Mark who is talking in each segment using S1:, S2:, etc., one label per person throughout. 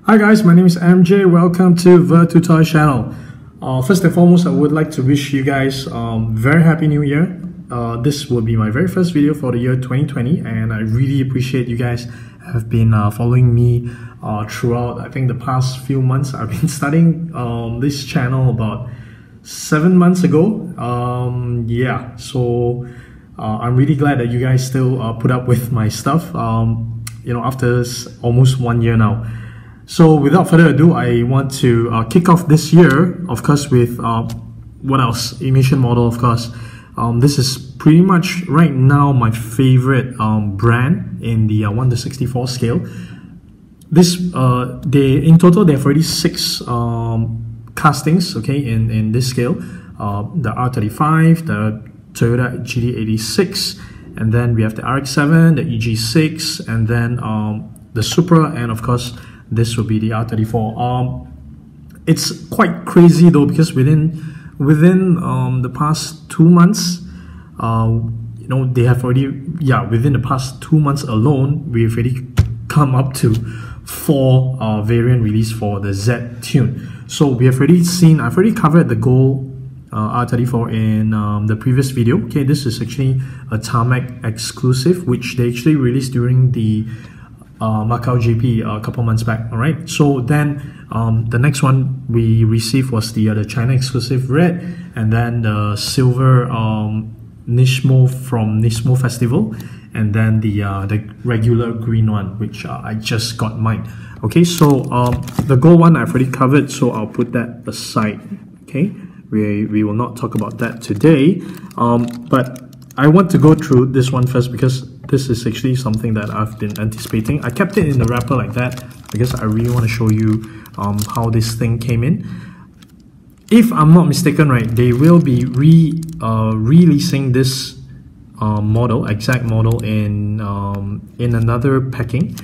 S1: Hi guys, my name is MJ. Welcome to the tutorial channel. First and foremost, I would like to wish you guys very happy new year. This will be my very first video for the year 2020, and I really appreciate you guys have been following me throughout. I think the past few months. I've been starting this channel about 7 months ago. So I'm really glad that you guys still put up with my stuff. After almost 1 year now. So without further ado, I want to kick off this year, of course, with what else? Emission model, of course. This is pretty much right now my favorite brand in the 1:64 scale. This in total they have already 6 castings, okay, in this scale. The R35, the Toyota GT86, and then we have the RX-7, the EG6, and then the Supra, and of course this will be the R34. It's quite crazy though, because within the past 2 months, they have already, within the past 2 months alone, we've already come up to 4 variant release for the Z tune. So we have already seen, I've already covered the gold R34 in the previous video. Okay, this is actually a tarmac exclusive, which they actually released during the Macau GP a couple months back. All right, so then the next one we received was the China exclusive red, and then the silver Nismo from Nismo Festival, and then the regular green one, which I just got mine. Okay, so the gold one I've already covered, so I'll put that aside. Okay, we will not talk about that today, but I want to go through this one first because this is actually something that I've been anticipating. I kept it in the wrapper like that because I really want to show you how this thing came in. If I'm not mistaken, right, they will be releasing this exact model in another packing,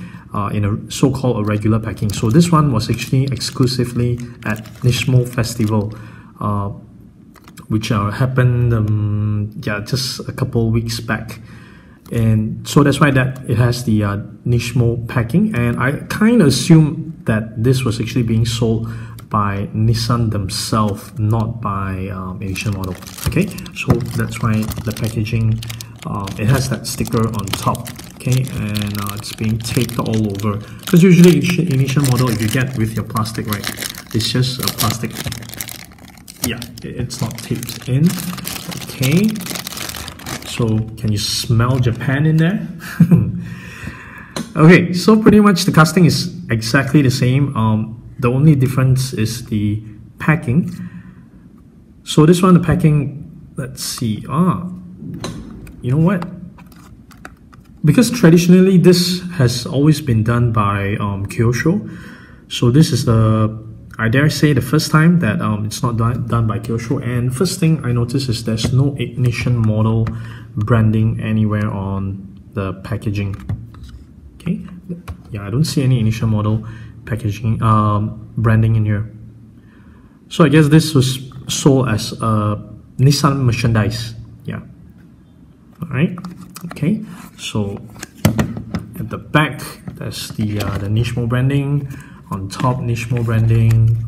S1: in a so-called a regular packing. So this one was actually exclusively at Nismo Festival, which happened just a couple weeks back, and so that's why that it has the Nismo packing. And I kind of assume that this was actually being sold by Nissan themselves, not by Asian model. Okay, so that's why the packaging, it has that sticker on top. Okay, and it's being taped all over, because usually Asian model, if you get with your plastic, right, it's just a plastic. Yeah, it's not taped in. Okay, so can you smell Japan in there? Okay, so pretty much the casting is exactly the same. The only difference is the packing. So this one, the packing, let's see. You know what? Because traditionally this has always been done by Kyosho. So this is I dare say the first time that it's not done by Kyosho. And first thing I noticed is there's no ignition model branding anywhere on the packaging. Okay, yeah, I don't see any ignition model packaging branding in here. So I guess this was sold as Nissan merchandise. Yeah. All right. Okay. So at the back, there's the Nismo branding. On top, Nismo branding.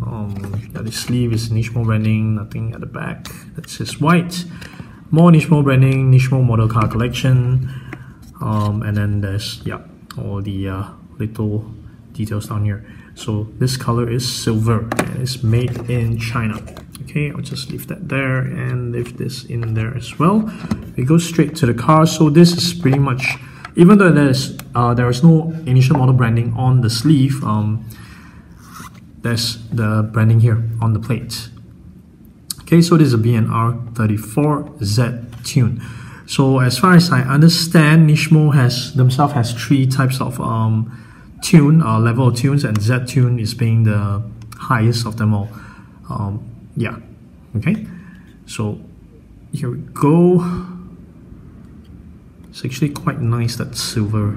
S1: The sleeve is Nismo branding. Nothing at the back. That says white. More Nismo branding. Nismo model car collection. And then there's all the little details down here. So this color is silver and it's made in China. Okay, I'll just leave that there and leave this in there as well. We go straight to the car. So this is pretty much, even though there is no initial model branding on the sleeve, there's the branding here on the plate. Okay, so this is a BNR 34Z tune. So as far as I understand, Nismo themselves has 3 types of level of tunes, and Z tune is being the highest of them all. Okay, so here we go. It's actually quite nice, that silver.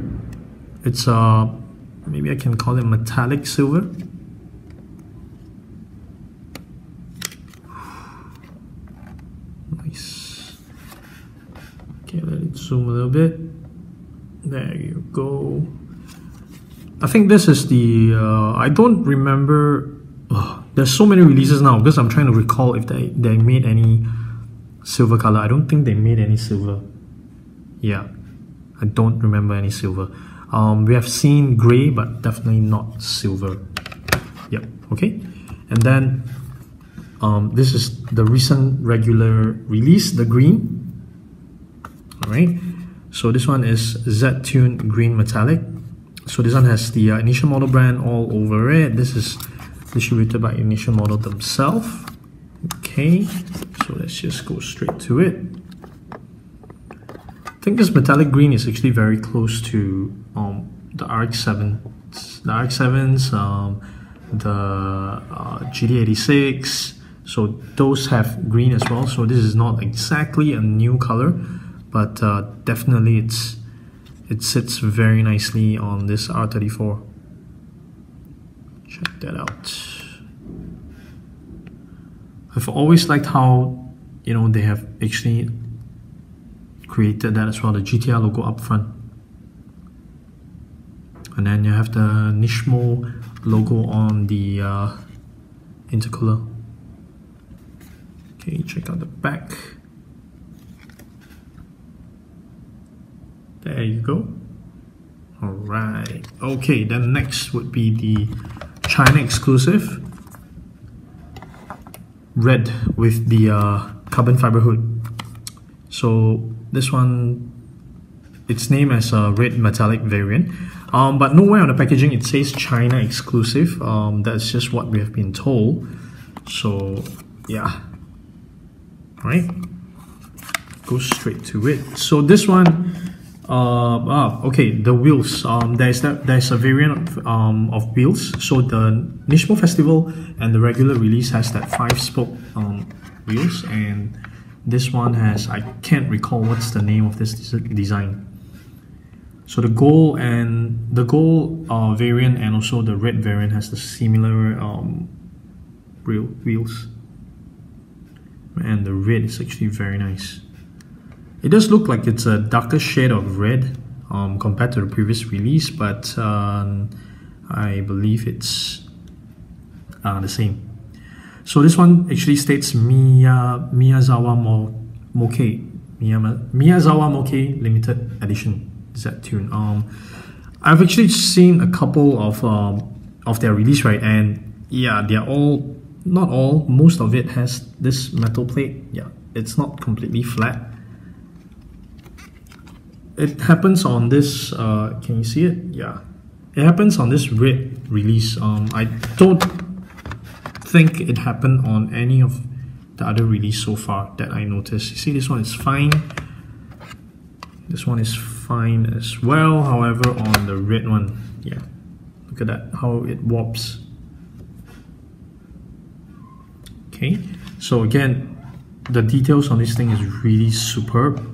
S1: It's maybe I can call it metallic silver. Nice. Okay, let it zoom a little bit. There you go. I think this is the, I don't remember, there's so many releases now because I'm trying to recall if they made any silver color. I don't think they made any silver. Yeah, I don't remember any silver. We have seen grey, but definitely not silver. Yep, okay. And then this is the recent regular release, the green. Alright, so this one is Z-Tune Green Metallic. So this one has the initial model brand all over it. This is distributed by initial model themselves. Okay, so let's just go straight to it. I think this metallic green is actually very close to the RX-7s, the GT86. So those have green as well. So this is not exactly a new color, but definitely it sits very nicely on this R34. Check that out. I've always liked how, you know, they have actually created that as well, the GTR logo up front. And then you have the Nismo logo on the intercooler. Okay, check out the back. There you go. Alright. Okay, then next would be the China exclusive. Red with the carbon fiber hood. So this one, it's named as a red metallic variant. But nowhere on the packaging it says China exclusive. That's just what we have been told. So yeah. Alright. Go straight to it. So this one, okay, the wheels. There's a variant of wheels. So the Nismo Festival and the regular release has that 5-spoke wheels, and this one has, I can't recall what's the name of this design. So the gold variant and also the red variant has the similar wheels, and the red is actually very nice. It does look like it's a darker shade of red compared to the previous release, but I believe it's the same. So this one actually states Miyazawa Mokei, Miyazawa Mokei Limited Edition Z-Tune. I've actually seen a couple of their release, right? And yeah, they're all, not all, most of it has this metal plate. Yeah, it's not completely flat. It happens on this, can you see it? Yeah. It happens on this red release. I don't think it happened on any of the other release so far that I noticed. You see, this one is fine. This one is fine as well. However, on the red one, yeah, look at that, how it warps. Okay, so again, the details on this thing is really superb.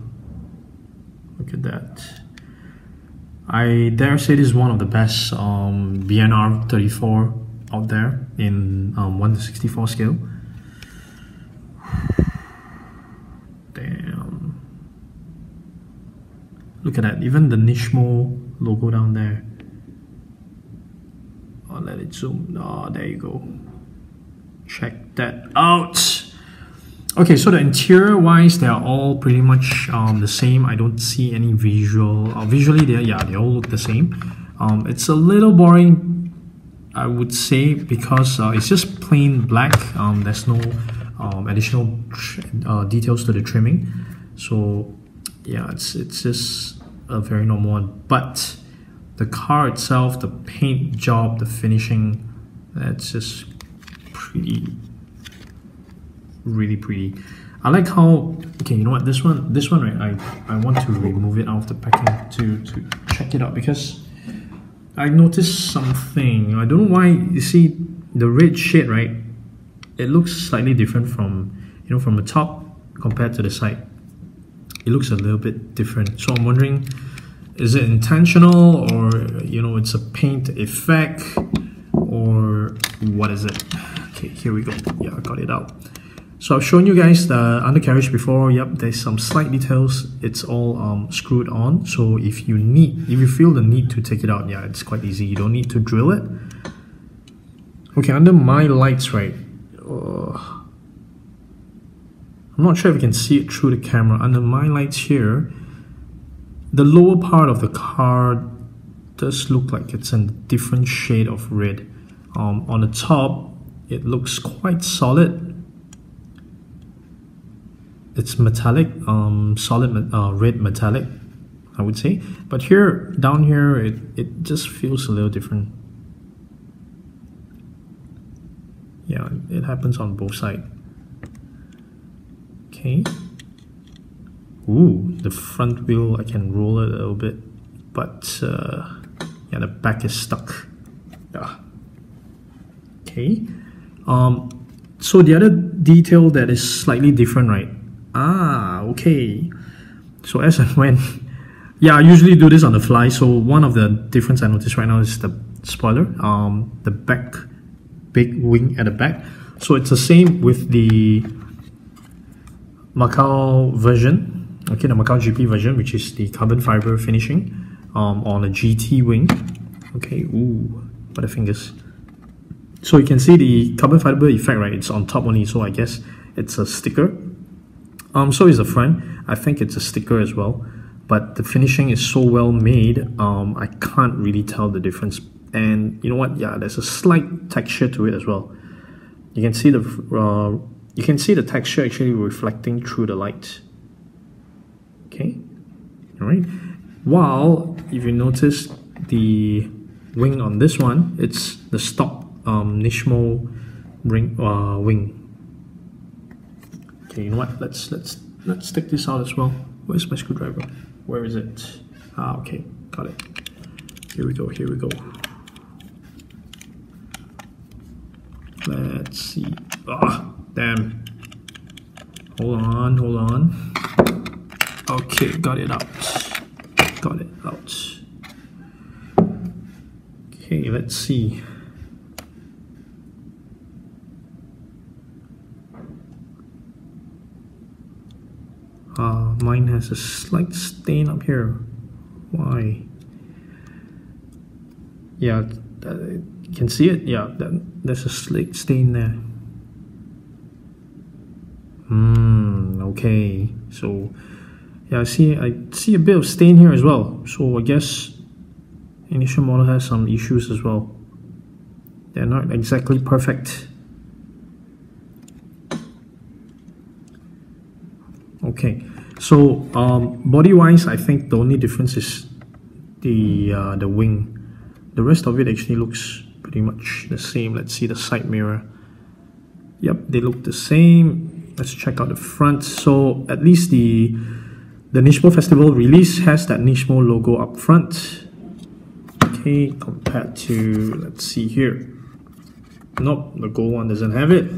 S1: Look at that. I dare say this is one of the best BNR 34 out there in 1:64 scale. Damn. Look at that, even the Nismo logo down there. I'll let it zoom. Oh, there you go. Check that out. Okay, so the interior wise, they are all pretty much the same. I don't see any visually they all look the same. It's a little boring, I would say, because it's just plain black. There's no additional details to the trimming. So yeah, it's just a very normal one. But the car itself, the paint job, the finishing, that's just pretty, really pretty. I like how, okay, you know what, this one right, I want to remove it out of the packing to check it out, because I noticed something. I don't know why. You see the red shade, right? It looks slightly different from, you know, from the top compared to the side. It looks a little bit different. So I'm wondering, is it intentional, or you know, it's a paint effect, or what is it? Okay, here we go. Yeah, I got it out. So I've shown you guys the undercarriage before. Yep, there's some slight details. It's all screwed on. So if you feel the need to take it out, yeah, it's quite easy. You don't need to drill it. Okay, under my lights, right? I'm not sure if you can see it through the camera. Under my lights here, the lower part of the car does look like it's in a different shade of red. On the top, it looks quite solid. It's metallic, solid red metallic, I would say. But here, down here, it just feels a little different. Yeah, it happens on both sides. Okay. Ooh, the front wheel, I can roll it a little bit, but yeah, the back is stuck. Yeah. Okay. So the other detail that is slightly different, right? Okay. So as and when, yeah, I usually do this on the fly. So one of the difference I noticed right now is the spoiler, the back, big wing at the back. So it's the same with the Macau version, okay, the Macau GP version, which is the carbon fiber finishing on a GT wing. Okay, ooh, what the fingers. So you can see the carbon fiber effect, right? It's on top only, so I guess it's a sticker. So is the front. I think it's a sticker as well, but the finishing is so well made, I can't really tell the difference. And you know what? Yeah, there's a slight texture to it as well. You can see the texture actually reflecting through the light. Okay, all right. While if you notice the wing on this one, it's the stock Nismo wing. Okay, you know what? Let's take this out as well. Where's my screwdriver? Where is it? Okay, got it. Here we go. Here we go. Let's see. Damn. Hold on. Okay, got it out. Okay, let's see. Mine has a slight stain up here. Why? Yeah, you can see it. Yeah, there's a slight stain there. Okay. So yeah, I see a bit of stain here as well. So I guess initial model has some issues as well. They're not exactly perfect. Okay, so body wise, I think the only difference is the wing. The rest of it actually looks pretty much the same. Let's see the side mirror. Yep, they look the same. Let's check out the front. So at least the Nismo Festival release has that Nismo logo up front. Okay, compared to, let's see here. Nope, the gold one doesn't have it.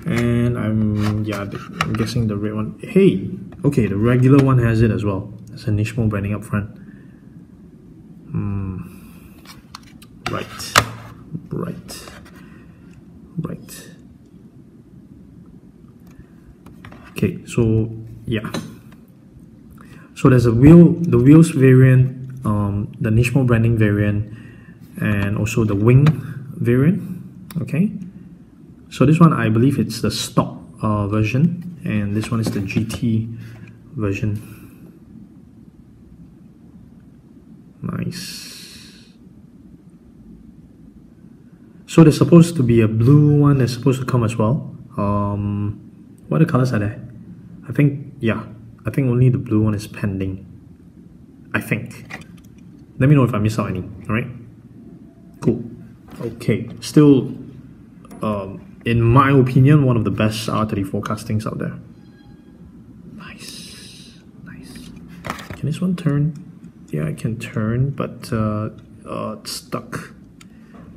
S1: And I'm guessing the red one. Hey, okay, the regular one has it as well. There's a Nismo branding up front. Right. Okay, so yeah. So there's the wheels variant, the Nismo branding variant, and also the wing variant. Okay. So this one, I believe it's the stock version, and this one is the GT version. Nice. So there's supposed to be a blue one that's supposed to come as well. What other colors are there? I think only the blue one is pending. I think. Let me know if I miss out any. Alright? Cool. Okay. Still, in my opinion, one of the best R34 castings out there. Nice. Can this one turn? Yeah, it can turn, but it's stuck.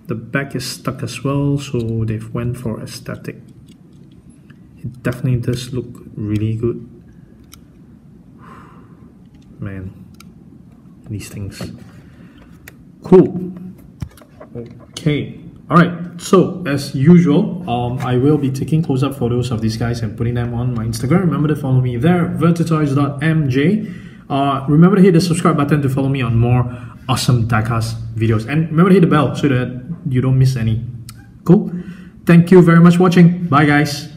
S1: The back is stuck as well, so they've went for aesthetic. It definitely does look really good. Man, these things. Cool. Okay, Alright, so as usual, I will be taking close-up photos of these guys and putting them on my Instagram. Remember to follow me there, vertitoys.mj. Remember to hit the subscribe button to follow me on more awesome diecast videos. And remember to hit the bell so that you don't miss any. Cool? Thank you very much for watching. Bye guys.